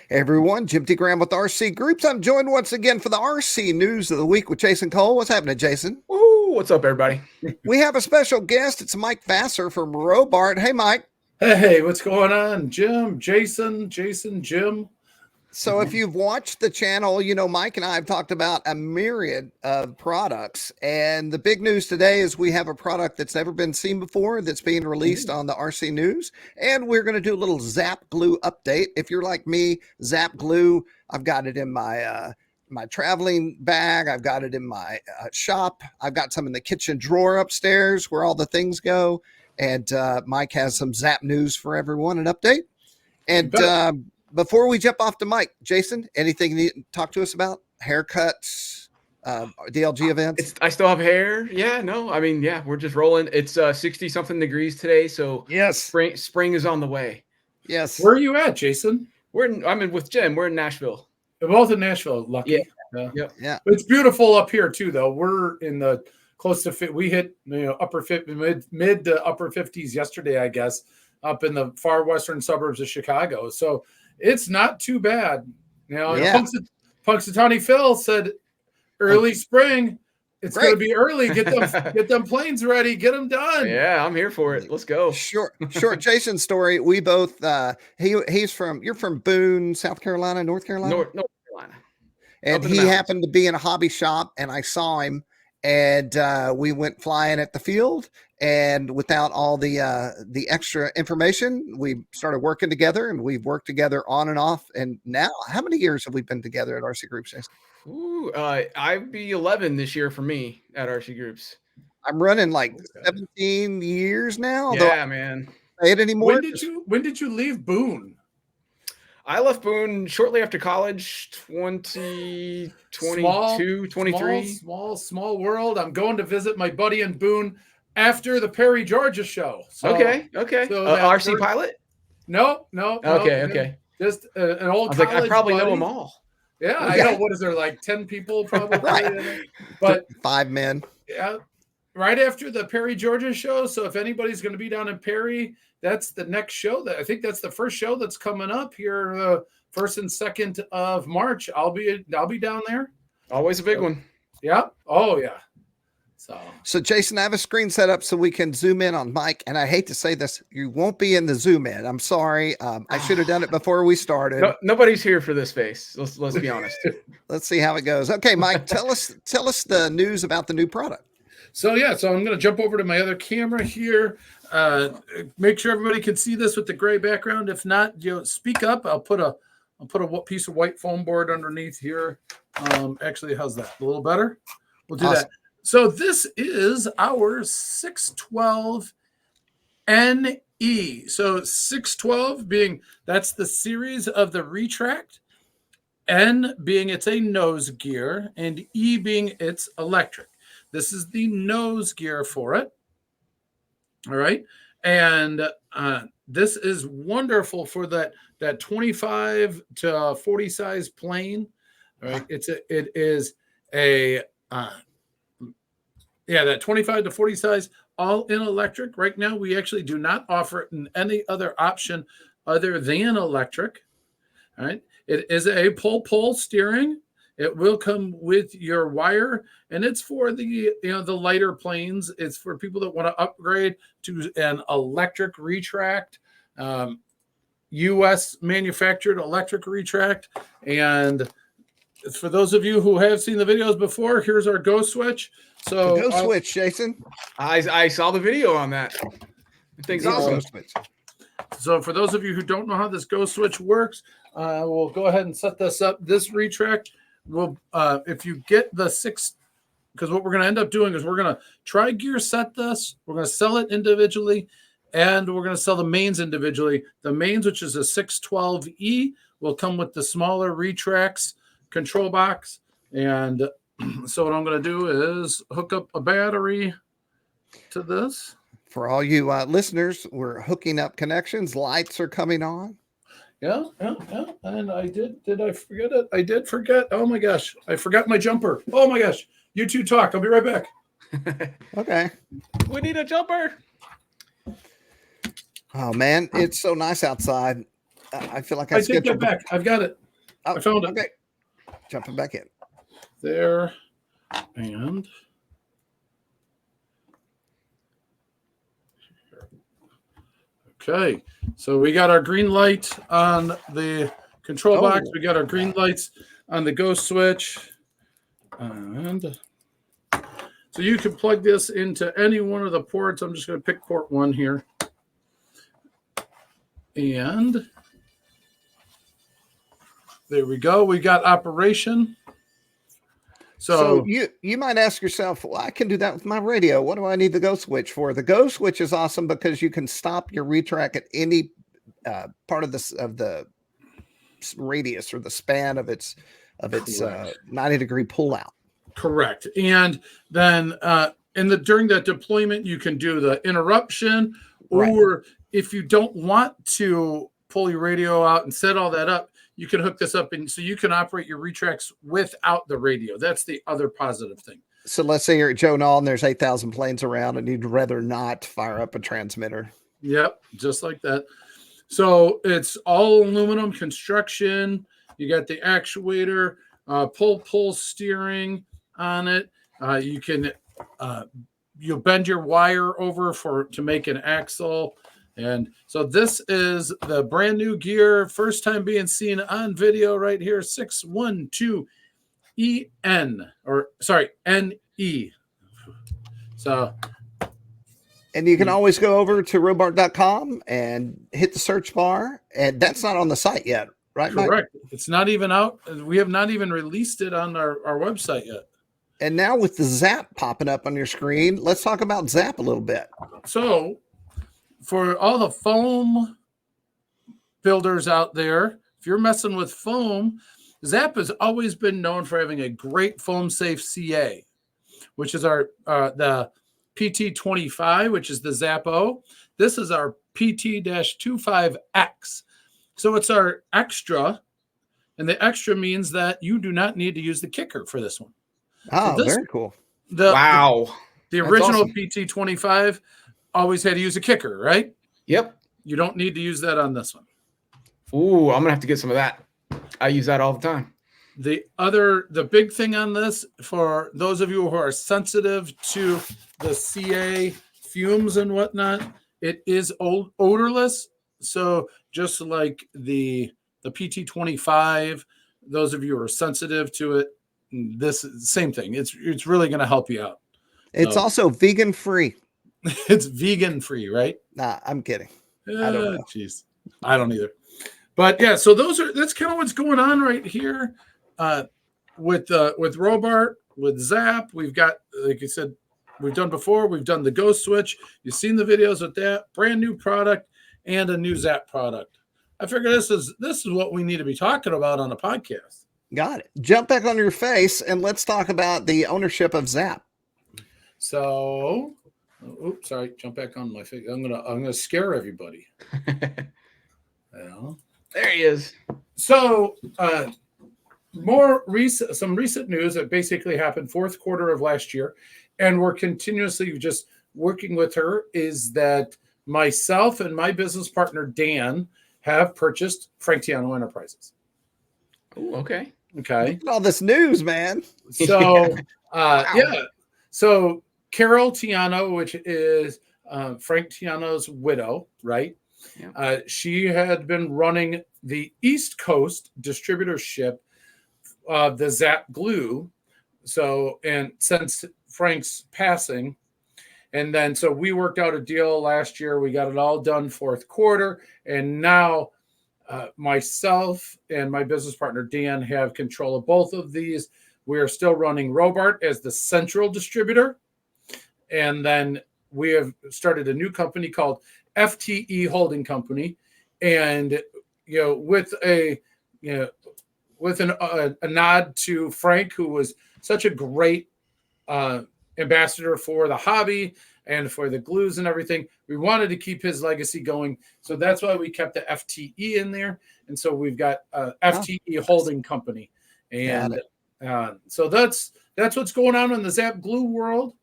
Hey everyone, Jim T. Graham with RC Groups. I'm joined once again for the RC News of the Week with Jason Cole. What's happening, Jason? Woo, what's up, everybody? We have a special guest. It's Mike Vassar from Robart. Hey, Mike. Hey, what's going on, Jim, Jason, Jim? So if you've watched the channel, you know Mike and I have talked about a myriad of products. And the big news today is we have a product that's never been seen before that's being released on the RC News. And we're going to do a little Zap Glue update. If you're like me, Zap Glue, I've got it in my traveling bag. I've got it in my shop. I've got some in the kitchen drawer upstairs where all the things go. And Mike has some Zap news for everyone, an update. And before we jump off to Mike, Jason, anything you need to talk to us about? Haircuts, DLG events? I still have hair. Yeah, no, I mean, yeah, we're just rolling. It's 60 something degrees today, so yes, spring is on the way. Yes. Where are you at, Jason? I'm in with Jim. We're in Nashville. We're both in Nashville. Lucky. Yeah. It's beautiful up here too, though. We're in the close to fit. We hit mid to upper 50s yesterday, I guess, up in the far western suburbs of Chicago. So it's not too bad. You know, Punxsutawney Phil said early spring. It's going to be early. Get them planes ready. Get them done. Yeah, I'm here for it. Let's go. Short Jason story. We both you're from Boone, South Carolina, North Carolina? North Carolina. And he happened to be in a hobby shop and I saw him and we went flying at the field. And without all the extra information, we started working together, and we've worked together on and off. And now, how many years have we been together at RC Groups, Jason? Ooh, I'd be 11 this year for me at RC Groups. I'm running like 17 years now. Yeah, man. Say it anymore. When did you leave Boone? I left Boone shortly after college, 2022, 23. Small world. I'm going to visit my buddy in Boone after the Perry, Georgia show. So, okay. So RC pilot? No. Okay. Just an old college I probably buddy. know them all. Yeah, I know. What is there, like 10 people probably? Right. But 5 men. Yeah, right after the Perry, Georgia show. So if anybody's going to be down in Perry, that's the next show. I think that's the first show that's coming up here, 1st and 2nd of March. I'll be down there. Always a big one. Yeah. Oh yeah. So Jason, I have a screen set up so we can zoom in on Mike. And I hate to say this, you won't be in the zoom in. I'm sorry. I should have done it before we started. Nobody's here for this face. Let's be honest. Let's see how it goes. Okay, Mike, tell us the news about the new product. So I'm going to jump over to my other camera here. Make sure everybody can see this with the gray background. If not, speak up. I'll put a piece of white foam board underneath here. Actually, how's that? A little better? We'll do that. So this is our 612 NE. So 612 being, that's the series of the retract. N being it's a nose gear, and E being it's electric. This is the nose gear for it. All right. And this is wonderful for that 25 to 40 size plane. All right. It is a that 25 to 40 size, all in electric. Right now, we actually do not offer it in any other option other than electric. All right. It is a pull steering. It will come with your wire, and it's for the lighter planes. It's for people that want to upgrade to an electric retract, U.S. manufactured electric retract. And for those of you who have seen the videos before, here's our go switch. So go switch, Jason. I saw the video on that. I think it's awesome. So for those of you who don't know how this go switch works, we'll go ahead and set this up. This retract will, if you get the 6, because what we're going to end up doing is we're going to try gear set this. We're going to sell it individually, and we're going to sell the mains individually. The mains, which is a 612E, will come with the smaller retracts control box. And so what I'm going to do is hook up a battery to this. For all you listeners, we're hooking up connections. Lights are coming on. Yeah. And I did I forget it? I did forget. Oh my gosh. I forgot my jumper. Oh my gosh. You two talk. I'll be right back. Okay. We need a jumper. Oh man, it's so nice outside. I feel like I take that back. I've got it. Oh, I found it. Okay, jumping back in. There. And okay. So we got our green light on the control box. We got our green lights on the go switch. And so you can plug this into any one of the ports. I'm just going to pick port 1 here. And there we go. We got operation. So you might ask yourself, well, I can do that with my radio. What do I need the go switch for? The go switch is awesome because you can stop your retract at any part of the radius or the span of its 90-degree pull out. Correct. And then during that deployment, you can do the interruption, or if you don't want to pull your radio out and set all that up, you can hook this up, and so you can operate your retracts without the radio. That's the other positive thing. So let's say you're at Joe Nall and there's 8,000 planes around and you'd rather not fire up a transmitter. Yep, just like that. So it's all aluminum construction. You got the actuator, pull steering on it. You can you'll bend your wire over to make an axle. And so this is the brand new gear, first time being seen on video right here, 612EN, or sorry, NE. So, and you can always go over to robart.com and hit the search bar, and that's not on the site yet, right, correct. Mike? It's not even out. We have not even released it on our website yet. And now with the Zap popping up on your screen, let's talk about Zap a little bit. So, for all the foam builders out there, if you're messing with foam, Zap has always been known for having a great foam safe CA, which is our the PT25, which is the Zap O. This is our PT-25X. So it's our extra, and the extra means that you do not need to use the kicker for this one. Oh, so very cool. Wow. The original awesome. PT25 always had to use a kicker, right? Yep. You don't need to use that on this one. Ooh, I'm gonna have to get some of that. I use that all the time. The big thing on this, for those of you who are sensitive to the CA fumes and whatnot, it is odorless. So just like the PT25, those of you who are sensitive to it, this is the same thing. It's really going to help you out. It's also vegan free. It's vegan free, right? Nah, I'm kidding. I don't know. Jeez, I don't either. But yeah, so that's kind of what's going on right here with Robart, with Zap. We've got, like I said, we've done before. We've done the Ghost Switch. You've seen the videos with that brand new product and a new Zap product. I figure this is what we need to be talking about on a podcast. Got it. Jump back on your face and let's talk about the ownership of Zap. So, oops, sorry, jump back on my face. I'm gonna scare everybody. Well, there he is. So, some recent news that basically happened fourth quarter of last year, and we're continuously just working with her, is that myself and my business partner Dan have purchased Frank Tiano Enterprises. Oh, okay. Okay. Look at all this news, man. So, yeah. So Carol Tiano, which is Frank Tiano's widow, right? Yeah. She had been running the East Coast distributorship of the Zap glue. So, and since Frank's passing, and then so we worked out a deal last year. We got it all done fourth quarter, and now myself and my business partner Dan have control of both of these. We are still running Robart as the central distributor, and then we have started a new company called FTE Holding Company, and with a nod to Frank, who was such a great ambassador for the hobby and for the glues and everything. We wanted to keep his legacy going, so that's why we kept the FTE in there. And so we've got FTE Holding Company, and so that's what's going on in the Zap glue world.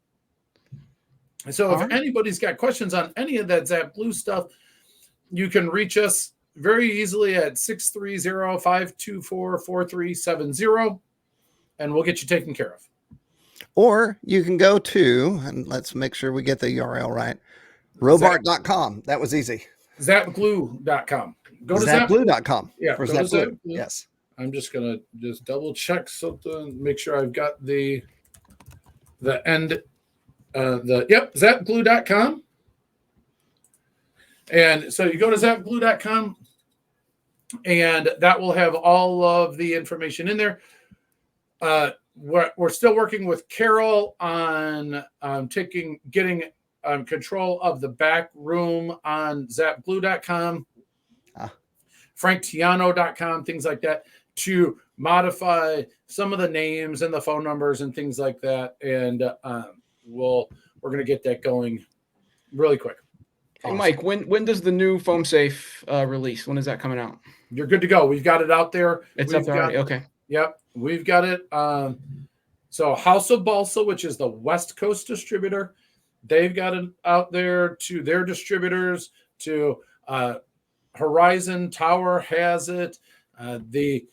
So if anybody's got questions on any of that Zap glue stuff, you can reach us very easily at 630-524-4370, and we'll get you taken care of. Or you can go to, and let's make sure we get the URL right, Robart.com. That was easy. Zapglue.com. Go to Zapglue.com. Yeah, for go to Zapglue. Zapglue. Yes. I'm just gonna double check something, make sure I've got the end. Zapglue.com. And so you go to zapglue.com, and that will have all of the information in there. We're still working with Carol on getting control of the back room on zapglue.com, franktiano.com, things like that, to modify some of the names and the phone numbers and things like that. And we're going to get that going really quick. Hey, awesome. Mike, when does the new foam safe release? When is that coming out? You're good to go. We've got it out there. It's up there already. Okay. Yep. We've got it. So House of Balsa, which is the West Coast distributor, they've got it out there to their distributors, to Horizon Tower has it, the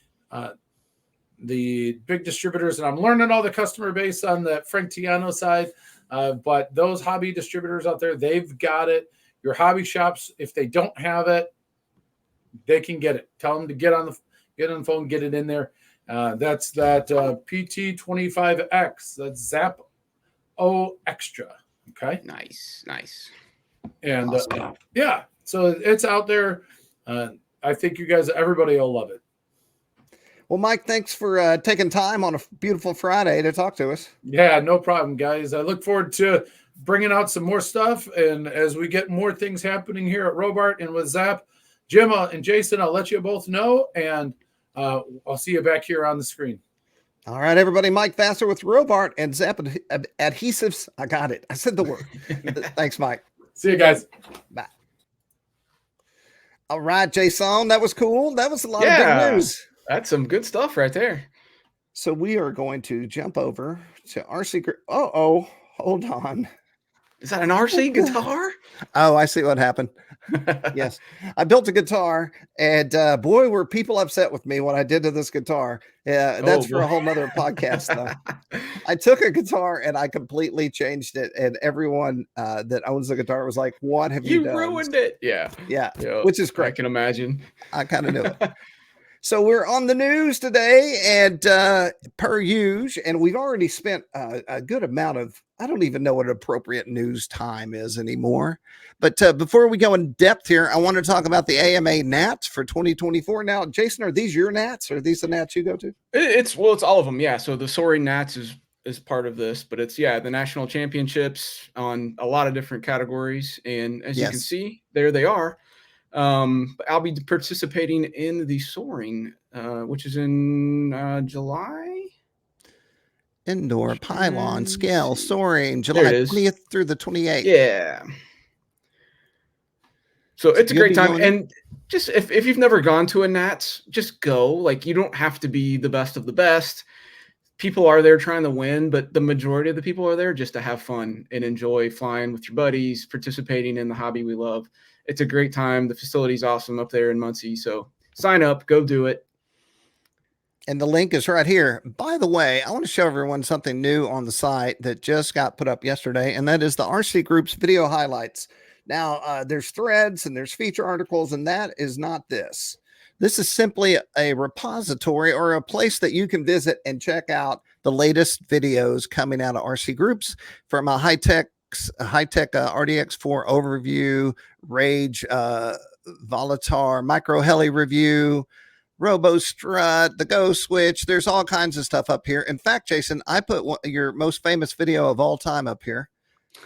big distributors, and I'm learning all the customer base on the Frank Tiano side, but those hobby distributors out there, they've got it. Your hobby shops, if they don't have it, they can get it. Tell them to get on the phone, get it in there. That's that PT25X. That's Zap O Extra. Okay. Nice. And awesome. Yeah, so it's out there. I think everybody will love it. Well, Mike, thanks for taking time on a beautiful Friday to talk to us. Yeah, no problem, guys. I look forward to bringing out some more stuff. And as we get more things happening here at Robart and with Zap, Jim and Jason, I'll let you both know. And I'll see you back here on the screen. All right, everybody. Mike Vassar with Robart and Zap Adhesives. I got it. I said the word. Thanks, Mike. See you guys. Bye. All right, Jason. That was cool. That was a lot of good news. That's some good stuff right there. So we are going to jump over to RC. Oh, hold on. Is that an RC guitar? Oh, I see what happened. Yes. I built a guitar, and boy, were people upset with me what I did to this guitar. Yeah, that's for a whole nother podcast, though. I took a guitar and I completely changed it, and everyone that owns the guitar was like, what have you done? You ruined it. Yeah. Which is great. I can imagine. I kind of knew it. So we're on the news today, and per usual, and we've already spent a good amount of, I don't even know what appropriate news time is anymore. But before we go in depth here, I want to talk about the AMA Nats for 2024. Now, Jason, are these your Nats? Are these the Nats you go to? It's all of them. Yeah. So the Soaring Nats is part of this, but it's the national championships on a lot of different categories. And as you can see, there they are. I'll be participating in the Soaring, which is in July. Indoor pylon scale Soaring, July 20th through the 28th. Yeah. So it's a great time. And just if you've never gone to a Nats, just go. Like, you don't have to be the best of the best. People are there trying to win, but the majority of the people are there just to have fun and enjoy flying with your buddies, participating in the hobby we love. It's a great time. The facility's awesome up there in Muncie. So sign up, go do it. And the link is right here. By the way, I want to show everyone something new on the site that just got put up yesterday, and that is the RC Group's video highlights. Now, there's threads and there's feature articles, and that is not this. This is simply a repository or a place that you can visit and check out the latest videos coming out of RC Groups, from a high-tech RDX4 overview, Rage Volatar micro heli review, Robo Strut, the Go Switch. There's all kinds of stuff up here. In fact, Jason, I put your most famous video of all time up here.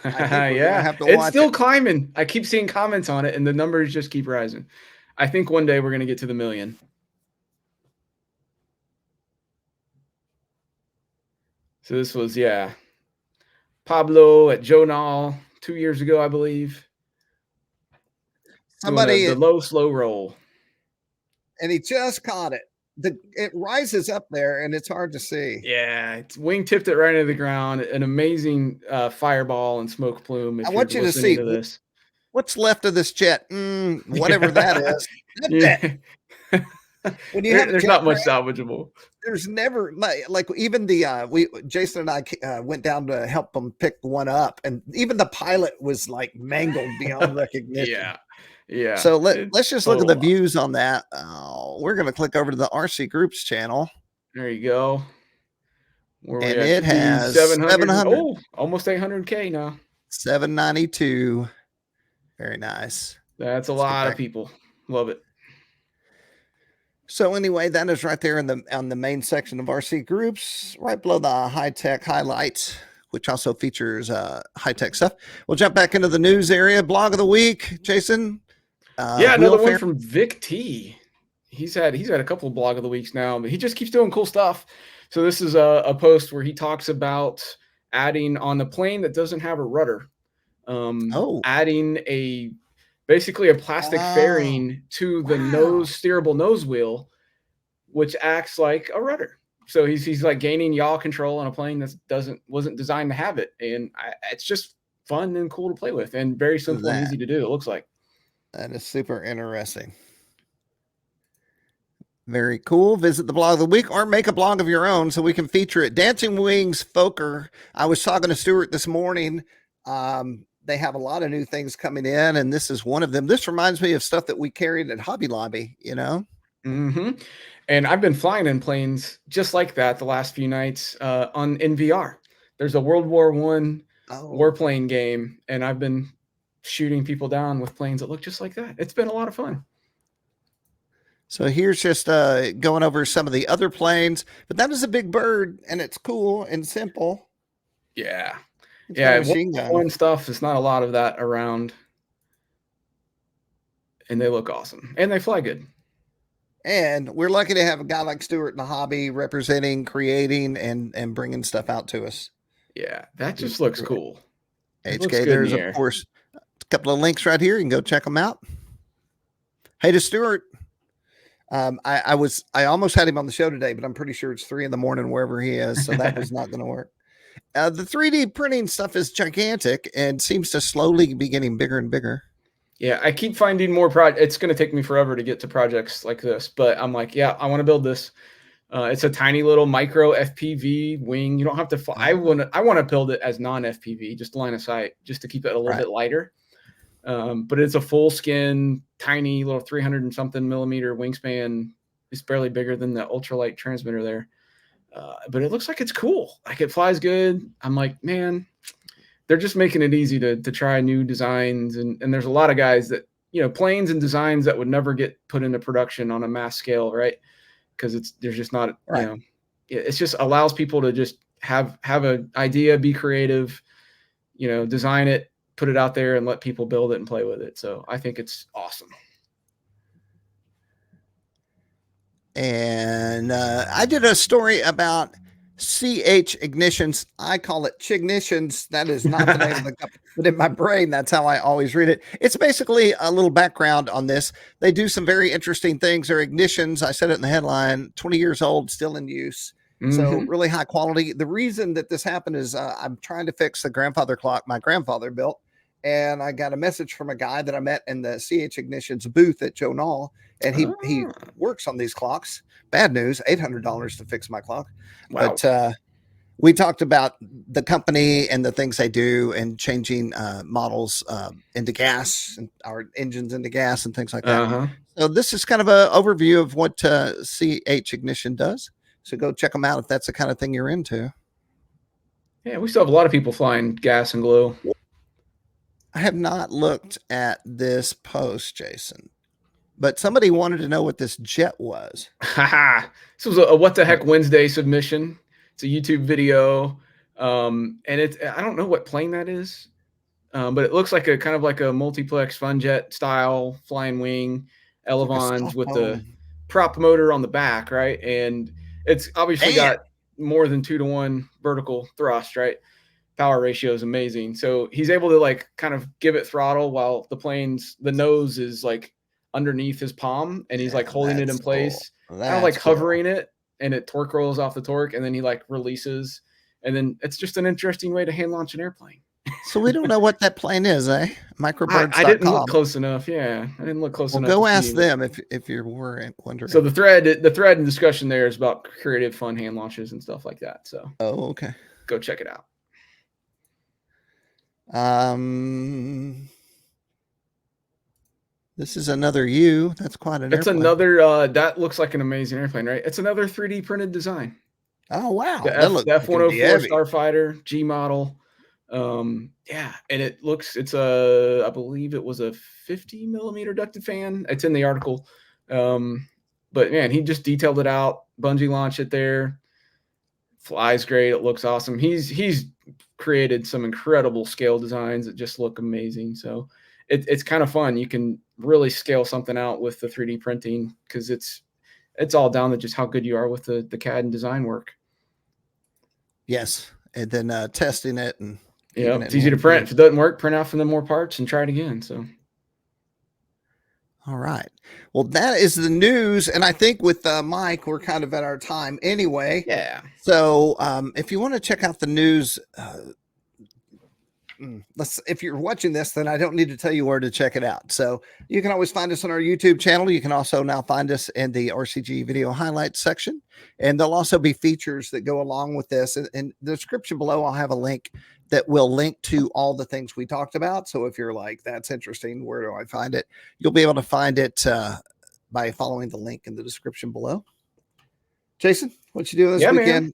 Yeah, it's still climbing. I keep seeing comments on it, and the numbers just keep rising. I think one day we're going to get to the 1 million. So this was, Pablo at Jonal 2 years ago, I believe. Somebody the low, slow roll. And he just caught it. It rises up there, and it's hard to see. Yeah, it's wing tipped it right into the ground. An amazing fireball and smoke plume. I want you to see this. what's left of this jet? Whatever that is. Yeah. When you have There's not much salvageable. There's never like even the Jason and I went down to help them pick one up, and even the pilot was like mangled beyond recognition. Yeah. So let's just look at the total views on that. We're gonna click over to the RC Groups channel. There you go. And it has 700. Oh, almost 800K now. 792. Very nice. That's a lot of people. Love it. So anyway, that is right there on the main section of RC Groups, right below the high-tech highlights, which also features high-tech stuff. We'll jump back into the news area. Blog of the week, Jason. Yeah, another one from Vic T. He's had a couple of blog of the weeks now, but he just keeps doing cool stuff. So this is a post where he talks about adding on the plane that doesn't have a rudder, adding basically a plastic fairing to the steerable nose wheel, which acts like a rudder. So he's like gaining yaw control on a plane that wasn't designed to have it, and it's just fun and cool to play with, and very simple and easy to do. It looks like that is super interesting. Very cool. Visit the blog of the week or make a blog of your own so we can feature it. Dancing Wings Fokker. I was talking to Stuart this morning. They have a lot of new things coming in, and this is one of them. This reminds me of stuff that we carried at Hobby Lobby, you know? Mm-hmm. And I've been flying in planes just like that the last few nights in VR. There's a World War I warplane game, and I've been shooting people down with planes that look just like that. It's been a lot of fun. So here's just going over some of the other planes, but that is a big bird, and it's cool and simple. Yeah. One stuff. There's not a lot of that around, and they look awesome, and they fly good. And we're lucky to have a guy like Stuart in the hobby representing, creating, and bringing stuff out to us. Yeah, that just looks cool. HK, there's of course a couple of links right here. You can go check them out. Hey, to Stuart. I almost had him on the show today, but I'm pretty sure it's 3 a.m. wherever he is. So that was not going to work. The 3D printing stuff is gigantic and seems to slowly be getting bigger and bigger. Yeah. I keep finding more projects. It's going to take me forever to get to projects like this, but I'm like, yeah, I want to build this. It's a tiny little micro FPV wing. You don't have to fly. I want to build it as non-FPV, just line of sight, just to keep it a little bit lighter. But it's a full skin, tiny little 300 and something millimeter wingspan. It's barely bigger than the ultralight transmitter there. But it looks like it's cool. Like it flies good. I'm like, man, they're just making it easy to try new designs. And there's a lot of guys that, planes and designs that would never get put into production on a mass scale, right? Because there's just not, it just allows people to just have an idea, be creative, design it, put it out there and let people build it and play with it. So I think it's awesome. And I did a story about CH Ignitions. I call it Chignitions. That is not the name of the company, but in my brain, that's how I always read it. It's basically a little background on this. They do some very interesting things. Their ignitions, I said it in the headline, 20 years old, still in use. So really high quality. The reason that this happened is I'm trying to fix the grandfather clock my grandfather built. And I got a message from a guy that I met in the CH Ignitions booth at Joe Nall. And he works on these clocks. Bad news, $800 to fix my clock. Wow. But we talked about the company and the things they do and changing models into gas and our engines into gas and things like that. So this is kind of an overview of what CH Ignition does. So go check them out if that's the kind of thing you're into. Yeah, we still have a lot of people flying gas and glow. I have not looked at this post, Jason, but somebody wanted to know what this jet was. This was a What the Heck Wednesday submission. It's a YouTube video. And I don't know what plane that is, but it looks like a kind of like a multiplex fun jet style flying wing, elevons with the prop motor on the back, right? And it's obviously got more than 2-to-1 vertical thrust, right? Power ratio is amazing. So he's able to like kind of give it throttle while the nose is like underneath his palm, and he's like holding it in place, kind of like hovering it, and it torque rolls off the torque, and then he like releases, and then it's just an interesting way to hand launch an airplane. So we don't know what that plane is, eh? Microbirds.com. I didn't look close enough. Yeah, I didn't look close enough. Go ask them if you're wondering. So the thread and discussion there is about creative, fun hand launches and stuff like that. So okay, go check it out. This is another U. That's quite an It's airplane. another that looks like an amazing airplane, right? It's another 3D printed design. Oh wow. The F-104 Starfighter G model. Yeah, and it's I believe it was a 50 millimeter ducted fan. It's in the article. But man, he just detailed it out, bungee launched it there. Flies great. It looks awesome. He's created some incredible scale designs that just look amazing. So it's kind of fun. You can really scale something out with the 3D printing because it's all down to just how good you are with the CAD and design work. Yes, and then testing it and it's easy to print. If it doesn't work, print out from the more parts and try it again. So. All right. Well, that is the news. And I think with Mike, we're kind of at our time anyway. Yeah. So if you want to check out the news, if you're watching this, then I don't need to tell you where to check it out. So you can always find us on our YouTube channel. You can also now find us in the RCG video highlights section. And there'll also be features that go along with this. In the description below, I'll have a link that will link to all the things we talked about. So if you're like, that's interesting, where do I find it? You'll be able to find it by following the link in the description below. Jason, what you doing this weekend?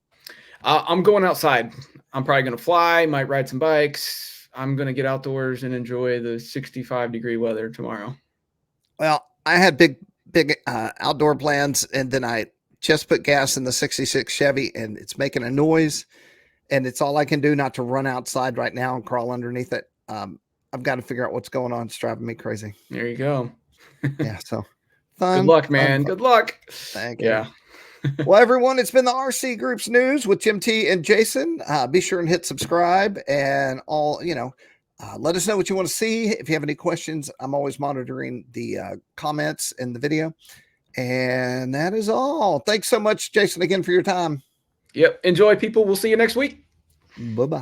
I'm going outside. I'm probably going to fly, might ride some bikes. I'm going to get outdoors and enjoy the 65-degree weather tomorrow. Well, I had big outdoor plans, and then I just put gas in the 66 Chevy, and it's making a noise. And it's all I can do not to run outside right now and crawl underneath it. I've got to figure out what's going on. It's driving me crazy. There you go. Yeah. So fun. Good luck, man. Good luck. Thank you. Yeah. Well, everyone, it's been the RC Group's news with Jim T and Jason. Be sure and hit subscribe and let us know what you want to see. If you have any questions, I'm always monitoring the comments in the video. And that is all. Thanks so much, Jason, again for your time. Yep. Enjoy, people. We'll see you next week. Bye-bye.